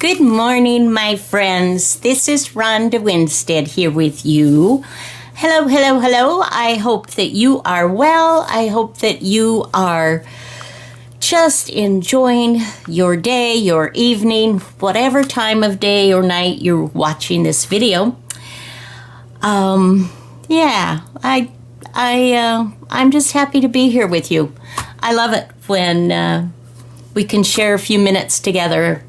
Good morning, my friends. This is Ronda Winstead here with you. Hello, hello, hello. I hope that you are well. I hope that you are just enjoying your day, your evening, whatever time of day or night you're watching this video. I'm just happy to be here with you. I love it when we can share a few minutes together.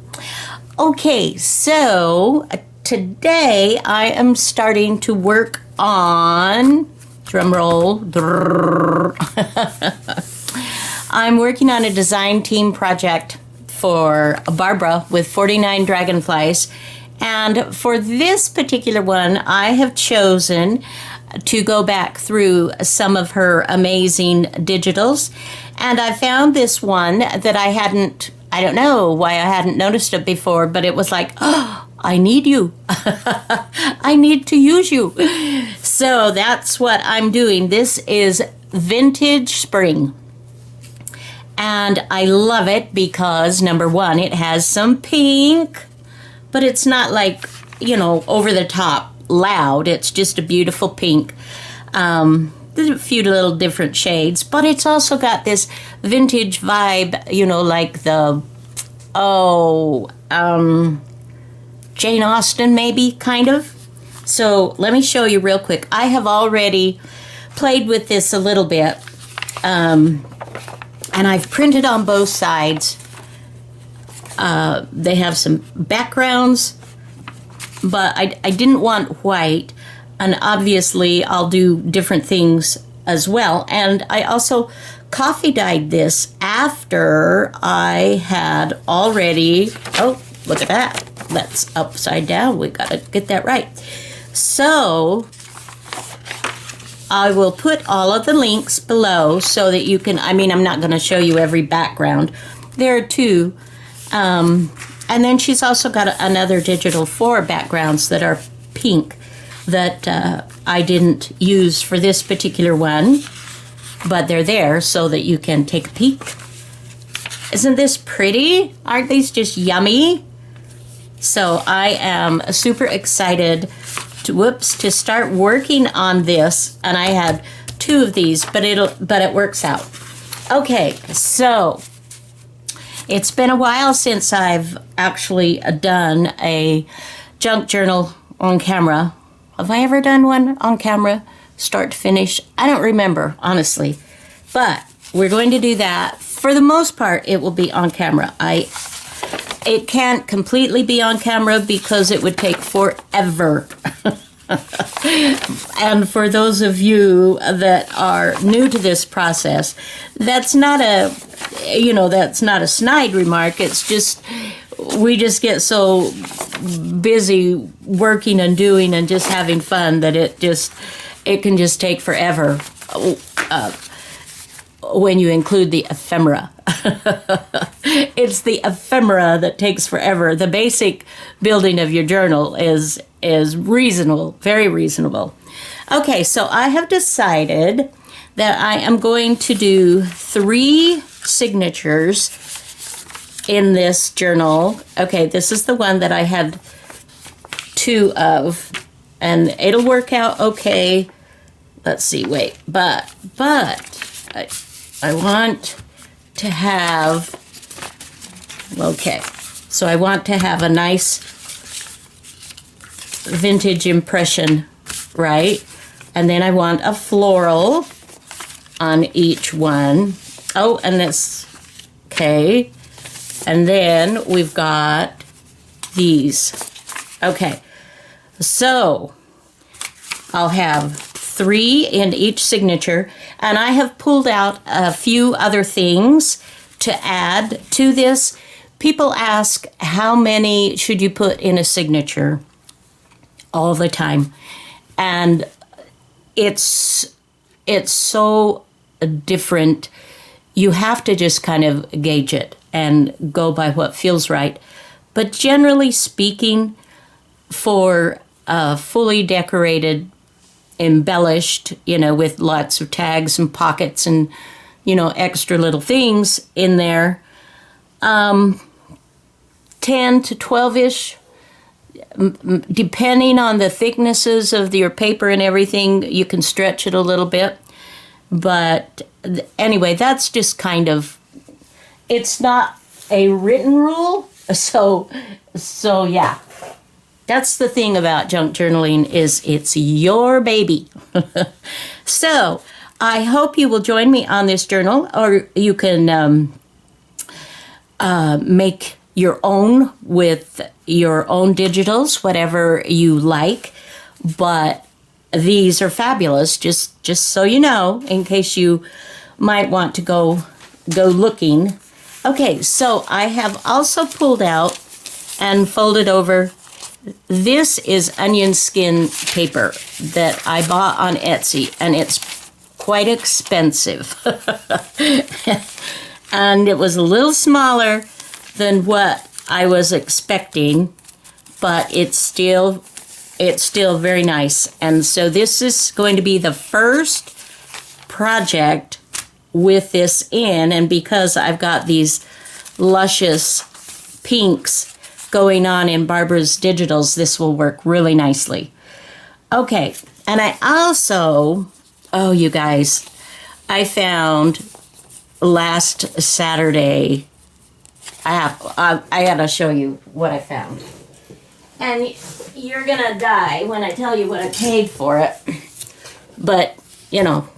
Okay, so today I am starting to work on, drum roll, I'm working on a design team project for Barbara with 49 Dragonflies. And for this particular one, I have chosen to go back through some of her amazing digitals. And I found this one that I don't know why I hadn't noticed it before, but it was like, oh, I need you. I need to use you. So that's what I'm doing. This is Vintage Spring. And I love it because, number one, it has some pink, but it's not like, over the top loud. It's just a beautiful pink. There's a few little different shades, but it's also got this vintage vibe, like the, Jane Austen maybe, kind of. So let me show you real quick. I have already played with this a little bit, and I've printed on both sides. They have some backgrounds, but I didn't want white. And obviously, I'll do different things as well. And I also coffee dyed this after I had already... Oh, look at that. That's upside down. We got to get that right. So, I will put all of the links below so that you can... I'm not going to show you every background. There are two. And then she's also got another digital 4 backgrounds that are pink, that I didn't use for this particular one, but they're there so that you can take a peek. Isn't this pretty? Aren't these just yummy? So I am super excited to start working on this, and I had 2 of these, but it works out. Okay, so it's been a while since I've actually done a junk journal on camera. Have I ever done one on camera, start to finish? I don't remember, honestly. But we're going to do that. For the most part, it will be on camera. It can't completely be on camera because it would take forever. And for those of you that are new to this process, that's not a snide remark. It's just, we just get so busy working and doing and just having fun that it can just take forever when you include the ephemera. It's the ephemera that takes forever. The basic building of your journal is reasonable, very reasonable. Okay, so I have decided that I am going to do 3 signatures in this journal. Okay, this is the one that I had 2 of, and it'll work out okay. Let's see, wait, but I want to have, okay, so I want to have a nice vintage impression, right? And then I want a floral on each one. Oh, and this, okay. And then we've got these. Okay, so I'll have 3 in each signature, and I have pulled out a few other things to add to this. People ask, how many should you put in a signature? All the time. And it's so different. You have to just kind of gauge it and go by what feels right. But generally speaking, for fully decorated, embellished, with lots of tags and pockets and, extra little things in there, 10 to 12-ish, depending on the thicknesses of your paper and everything, you can stretch it a little bit. But anyway, that's just kind of, it's not a written rule. So yeah. That's the thing about junk journaling, is it's your baby. So I hope you will join me on this journal, or you can make your own with your own digitals, whatever you like. But these are fabulous, just so you know, in case you might want to go looking. Okay, so I have also pulled out and folded over. This is onion skin paper that I bought on Etsy, and it's quite expensive. And it was a little smaller than what I was expecting, but it's still very nice. And so this is going to be the first project with this in, and because I've got these luscious pinks going on in Barbara's digitals, this will work really nicely. Okay, and I also, oh, you guys, I found last Saturday, I gotta show you what I found. And you're gonna die when I tell you what I paid for it. But, you know,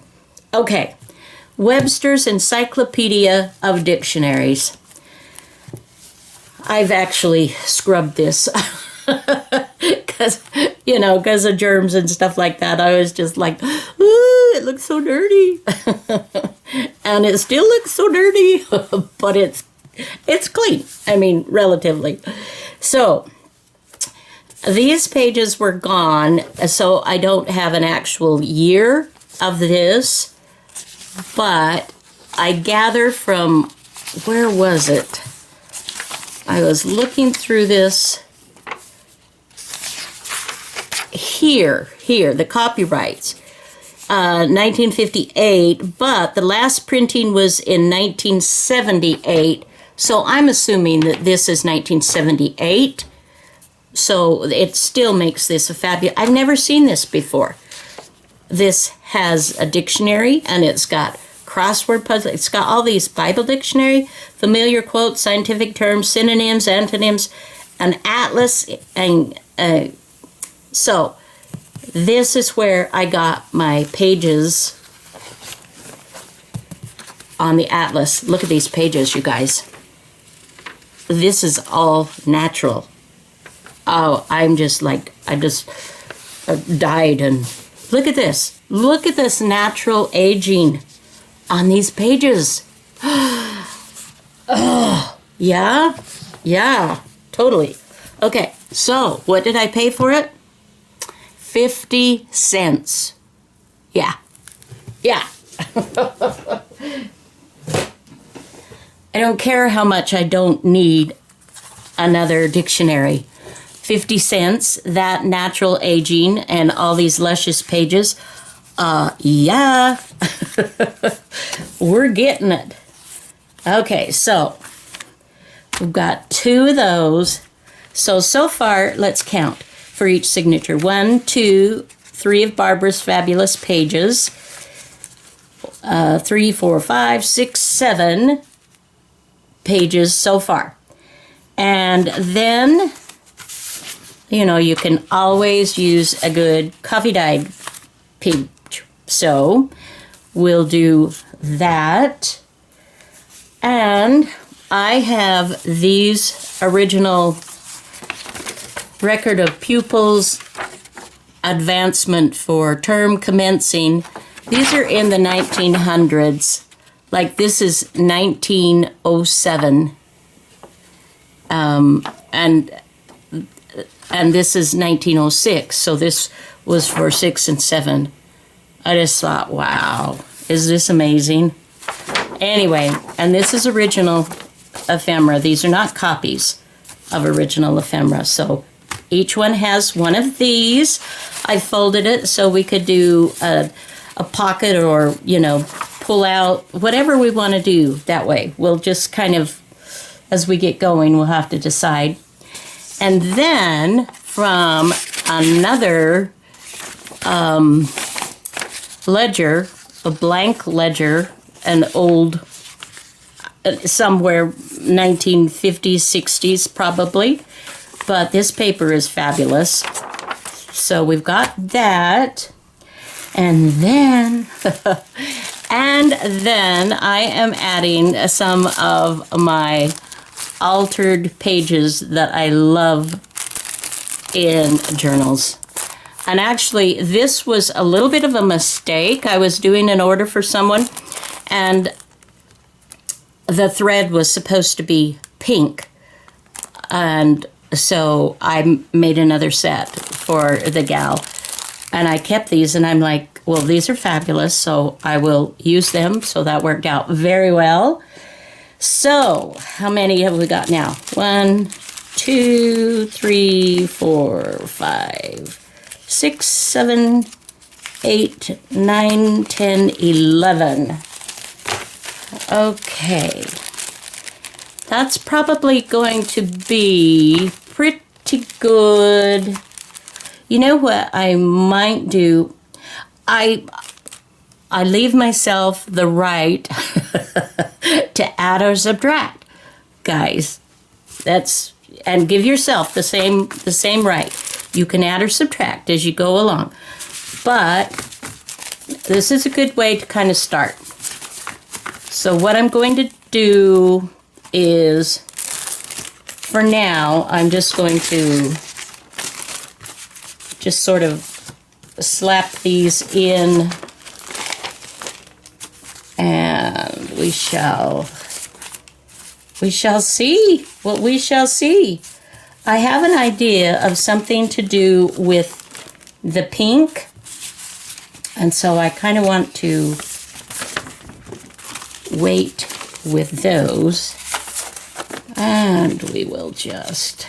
okay. Webster's Encyclopedia of Dictionaries. I've actually scrubbed this because of germs and stuff like that. I was just like, ooh, it looks so dirty. And it still looks so dirty, but it's clean. I mean, relatively. So these pages were gone, so I don't have an actual year of this, but I gather from, where was it? I was looking through this here, the copyrights, 1958, but the last printing was in 1978, so I'm assuming that this is 1978, so it still makes this a fabulous, I've never seen this before. This has a dictionary, and it's got crossword puzzle. It's got all these Bible dictionary, familiar quotes, scientific terms, synonyms, antonyms, an atlas, and so this is where I got my pages on the atlas. Look at these pages, you guys. This is all natural. Oh, I'm just like, I just died, and look at this. Look at this natural aging on these pages. Oh, yeah, totally. Okay, so what did I pay for it? 50 cents. Yeah. I don't care how much I don't need another dictionary. 50 cents, that natural aging and all these luscious pages. Yeah. We're getting it. Okay, so we've got 2 of those. So far, let's count for each signature. 1, 2, 3 of Barbara's fabulous pages. 3, 4, 5, 6, 7 pages so far. And then, you can always use a good coffee dyed page. So we'll do that. And I have these original record of pupils advancement for term commencing. These are in the 1900s. Like this is 1907. And this is 1906. So this was for 6 and 7. I just thought, wow, is this amazing? Anyway, and this is original ephemera. These are not copies of original ephemera. So each one has one of these. I folded it so we could do a pocket or, pull out whatever we want to do that way. We'll just kind of as we get going, we'll have to decide. And then from another ledger, a blank ledger, an old, somewhere 1950s, 60s probably, but this paper is fabulous. So we've got that, and then I am adding some of my altered pages that I love in journals. And actually, this was a little bit of a mistake. I was doing an order for someone, and the thread was supposed to be pink. And so I made another set for the gal. And I kept these, and I'm like, well, these are fabulous, so I will use them. So that worked out very well. So how many have we got now? 1, 2, 3, 4, 5, 6, 7, 8, 9, 10, 11. Okay. That's probably going to be pretty good. You know what I might do? I leave myself the right to add or subtract, guys. And give yourself the same right. You can add or subtract as you go along. But this is a good way to kind of start. So what I'm going to do is, for now, I'm just going to just sort of slap these in, and we shall see what we shall see. I have an idea of something to do with the pink, and so I kind of want to wait with those, and we will just,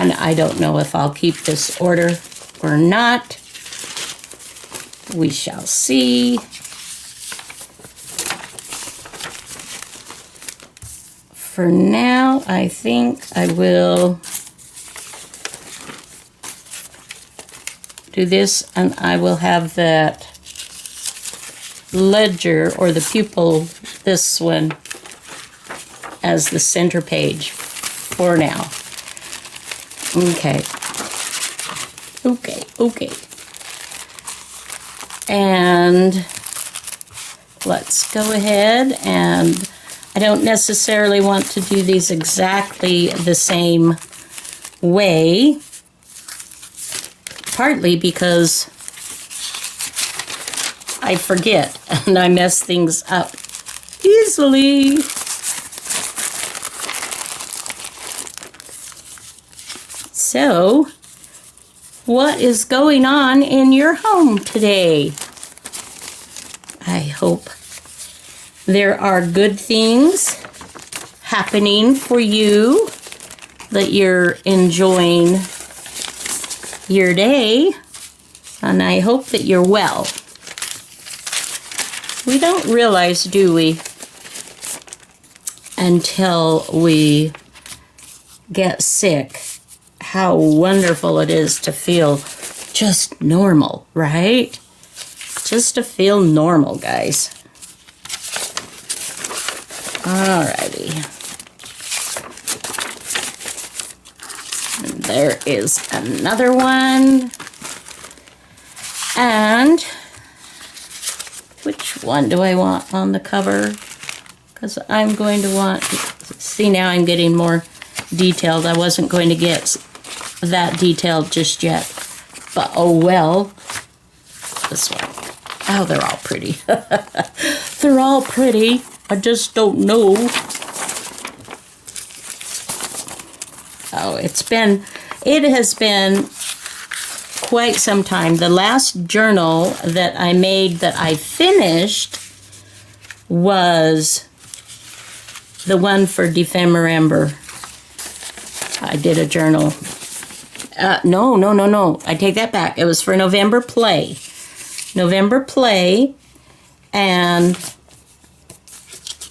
and I don't know if I'll keep this order or not. We shall see. For now, I think I will do this, and I will have that ledger or the pupil, this one, as the center page for now. Okay. And let's go ahead, and I don't necessarily want to do these exactly the same way, partly because I forget and I mess things up easily. So, what is going on in your home today? I hope there are good things happening for you, that you're enjoying your day, and I hope that you're well. We don't realize, do we, until we get sick, how wonderful it is to feel just normal, right? Just to feel normal, guys. Alrighty. And there is another one. And which one do I want on the cover? Because I'm going to want, see, now I'm getting more detailed. I wasn't going to get that detailed just yet. But oh well. This one. Oh, they're all pretty. They're all pretty. I just don't know. Oh, it has been quite some time. The last journal that I made that I finished was the one for Defember. I did a journal. No. I take that back. It was for November Play. And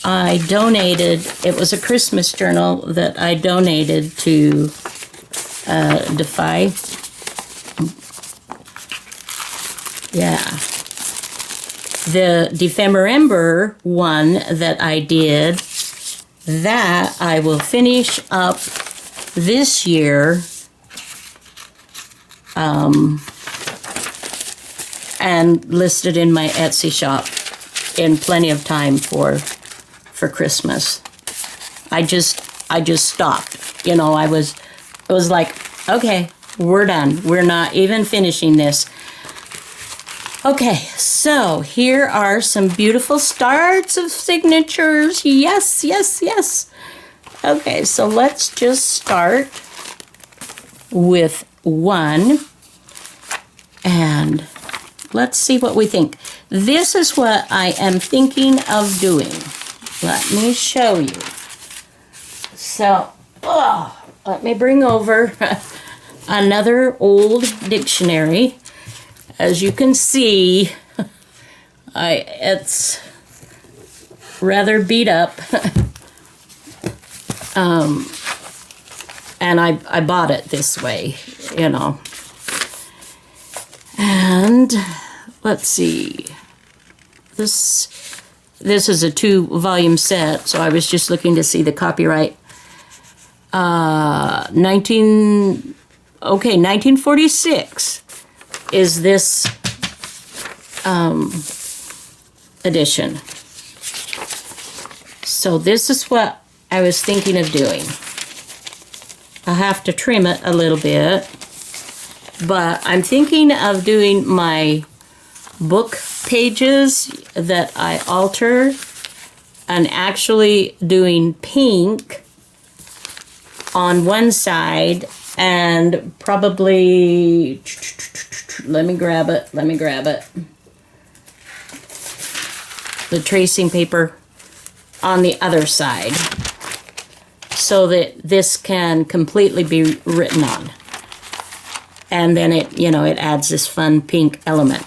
I donated, it was a Christmas journal that I donated to Defy. Yeah. The Defember one that I did, that I will finish up this year, and list it in my Etsy shop in plenty of time for Christmas. I just stopped. You know, it was like, okay, we're done. We're not even finishing this. Okay, so here are some beautiful starts of signatures. Yes, yes, yes. Okay, so let's just start with one. And let's see what we think. This is what I am thinking of doing. Let me show you. So, let me bring over another old dictionary. As you can see, it's rather beat up. And I bought it this way, you know. And let's see. This is a 2-volume set, so I was just looking to see the copyright. 1946 is this edition. So this is what I was thinking of doing. I'll have to trim it a little bit, but I'm thinking of doing my book pages that I alter and actually doing pink on one side and probably, let me grab it, the tracing paper on the other side so that this can completely be written on. And then it, you know, it adds this fun pink element.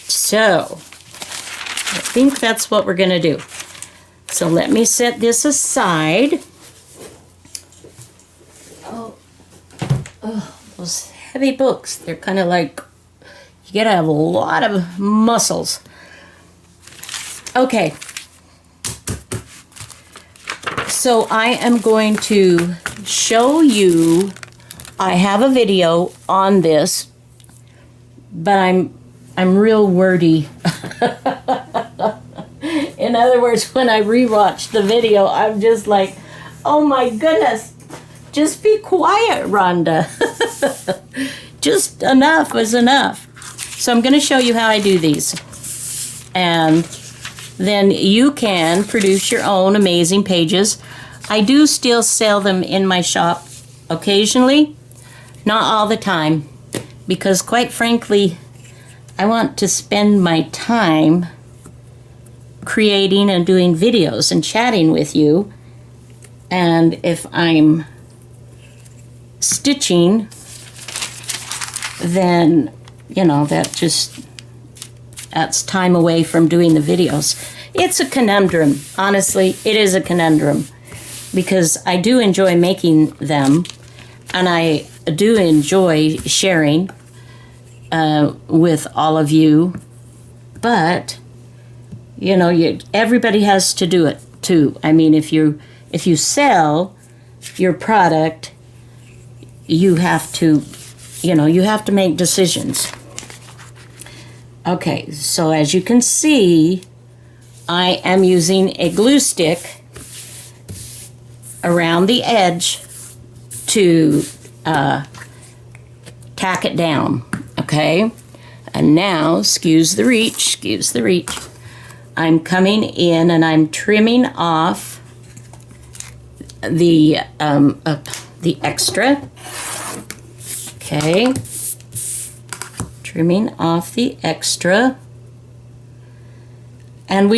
So, I think that's what we're going to do. So let me set this aside. Oh, those heavy books, they're kind of like, you gotta have a lot of muscles. Okay. So I am going to show you, I have a video on this, but I'm real wordy. In other words, when I rewatch the video, I'm just like, oh my goodness, just be quiet, Rhonda. Just enough is enough. So I'm going to show you how I do these. And then you can produce your own amazing pages. I do still sell them in my shop occasionally, not all the time, because quite frankly, I want to spend my time creating and doing videos and chatting with you. And if I'm stitching, then, you know, that's time away from doing the videos. It's a conundrum. Honestly, it is a conundrum because I do enjoy making them and I do enjoy sharing with all of you, but you know, everybody has to do it too. I mean, if you sell your product, you have to, you know, you have to make decisions. Okay, so as you can see, I am using a glue stick around the edge to tack it down, okay? And now, excuse the reach, I'm coming in and I'm trimming off the extra, okay? Trimming off the extra. And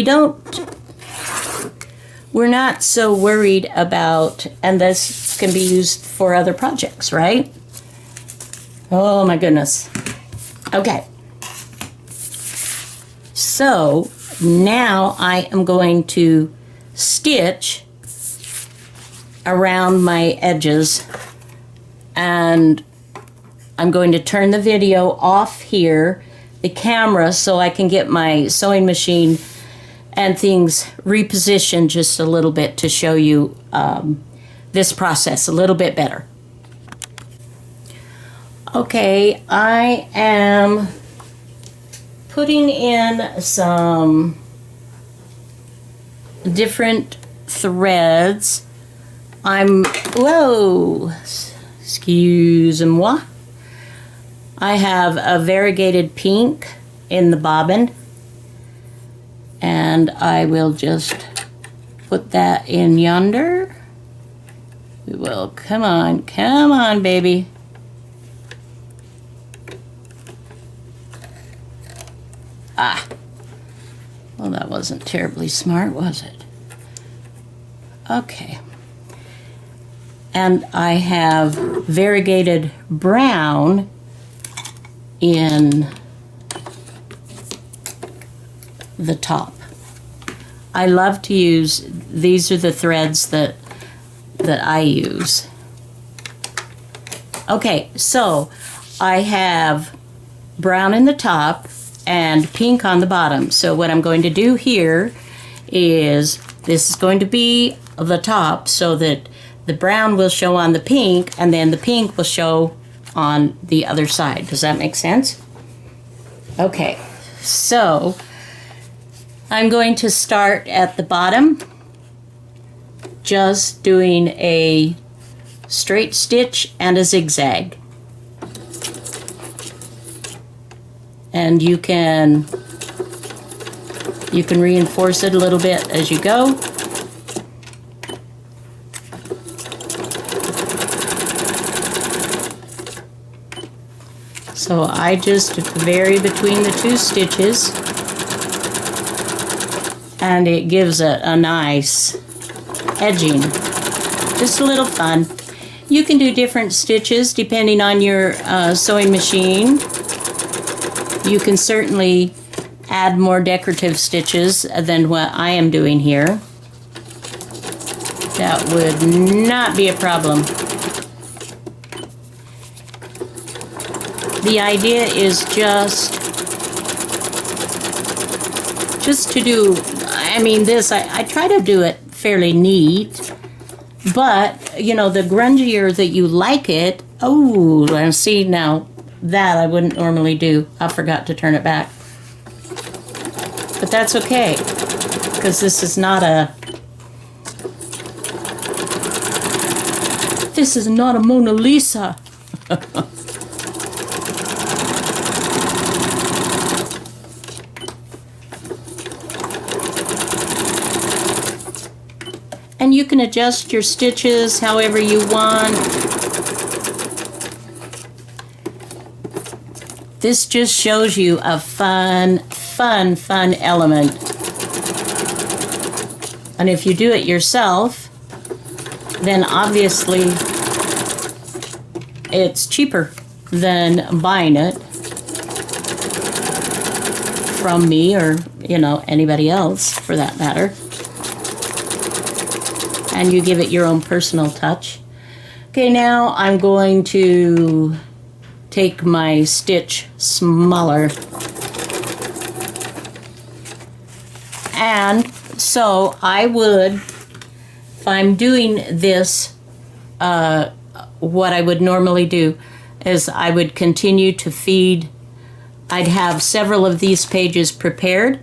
we're not so worried about, and this can be used for other projects, right? Oh my goodness. Okay. So now I am going to stitch around my edges, and I'm going to turn the video off here, the camera, so I can get my sewing machine and things repositioned just a little bit to show you this process a little bit better. Okay, I am putting in some different threads. Whoa, excuse-moi. I have a variegated pink in the bobbin, and I will just put that in yonder. We will, come on, baby. Well, that wasn't terribly smart, was it? Okay. And I have variegated brown in the top. I love to use, these are the threads that I use. Okay, so I have brown in the top and pink on the bottom. So what I'm going to do here is, this is going to be the top so that the brown will show on the pink, and then the pink will show on the other side. Does that make sense? Okay, so I'm going to start at the bottom, just doing a straight stitch and a zigzag. And you can reinforce it a little bit as you go. So I just vary between the two stitches, and it gives a nice edging. Just a little fun. You can do different stitches depending on your sewing machine. You can certainly add more decorative stitches than what I am doing here. That would not be a problem. The idea is just to do, I mean, this, I try to do it fairly neat, but, you know, the grungier that you like it, oh, and see now, that I wouldn't normally do. I forgot to turn it back. But that's okay, because this is not a Mona Lisa. And you can adjust your stitches however you want. This just shows you a fun element. And if you do it yourself, then obviously it's cheaper than buying it from me, or, you know, anybody else for that matter. And you give it your own personal touch. Okay, now I'm going to take my stitch smaller. And so I would, if I'm doing this, what I would normally do is I would continue to feed. I'd have several of these pages prepared,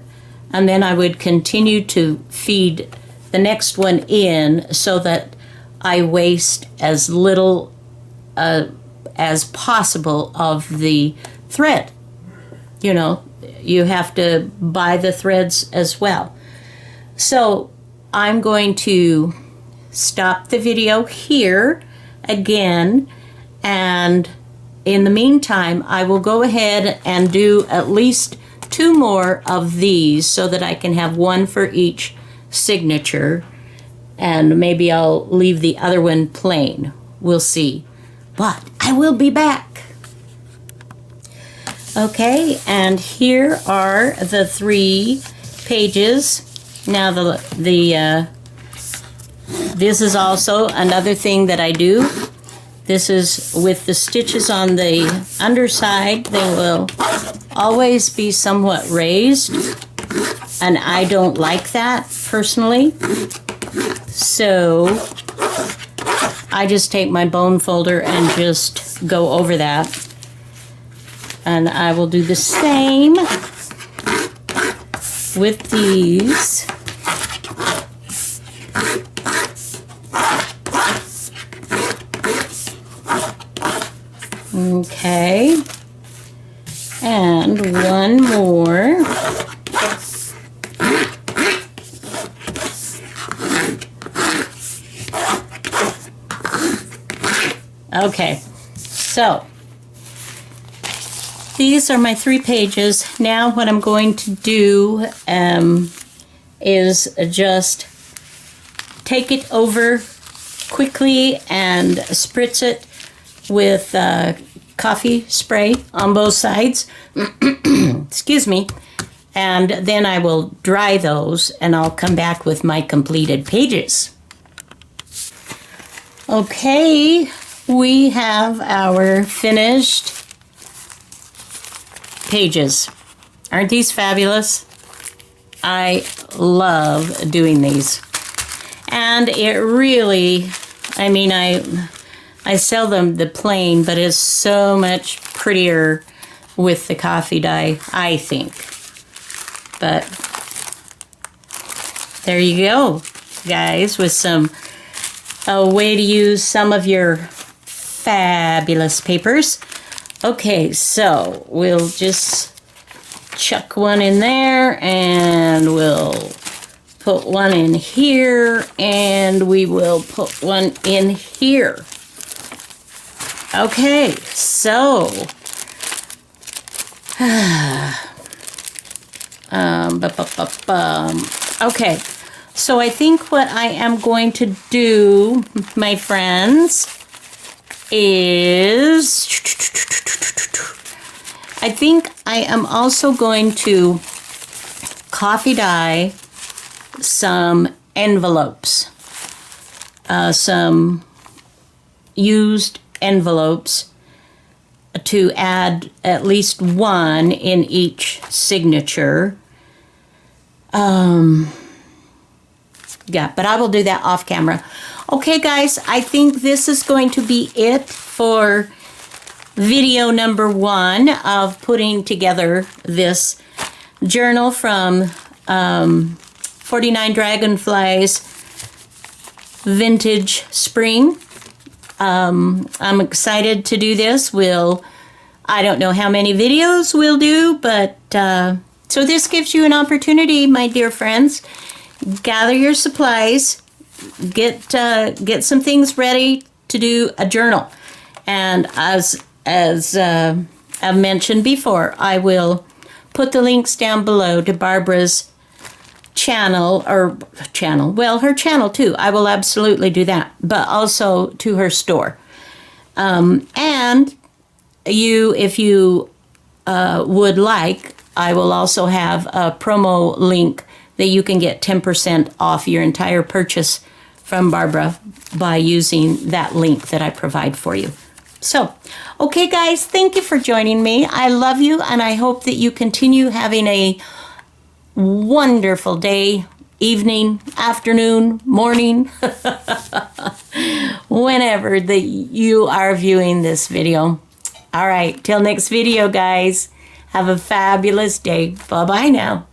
and then I would continue to feed the next one in so that I waste as little as possible of the thread. You know, you have to buy the threads as well. So I'm going to stop the video here again, and in the meantime I will go ahead and do at least 2 more of these so that I can have one for each signature, and maybe I'll leave the other one plain. We'll see. But I will be back. Okay, and here are the 3 pages. Now the This is also another thing that I do. This is with the stitches on the underside. They will always be somewhat raised, and I don't like that personally. So I just take my bone folder and just go over that. And I will do the same with these. Okay. And one more. Okay, so these are my 3 pages. Now what I'm going to do is just take it over quickly and spritz it with coffee spray on both sides. Excuse me. And then I will dry those and I'll come back with my completed pages. Okay. We have our finished pages. Aren't these fabulous? I love doing these. And it really, I mean, I sell them the plain, but it's so much prettier with the coffee dye, I think. But there you go, guys, with a way to use some of your fabulous papers. Okay, so we'll just chuck one in there, and we'll put one in here, and we will put one in here. Okay, so okay, so I think what I am going to do, my friends, is I think I am also going to coffee dye some envelopes, some used envelopes, to add at least one in each signature. Yeah, but I will do that off camera. Okay, guys, I think this is going to be it for video number 1 of putting together this journal from 49 Dragonflies Vintage Spring. I'm excited to do this. I don't know how many videos we'll do, but so this gives you an opportunity, my dear friends. Gather your supplies, get some things ready to do a journal. And as I've mentioned before, I will put the links down below to Barbara's channel, well, her channel too. I will absolutely do that, but also to her store. And if you would like, I will also have a promo link that you can get 10% off your entire purchase from Barbara by using that link that I provide for you. So, okay, guys, thank you for joining me. I love you, and I hope that you continue having a wonderful day, evening, afternoon, morning, whenever that you are viewing this video. All right, till next video, guys. Have a fabulous day. Bye-bye now.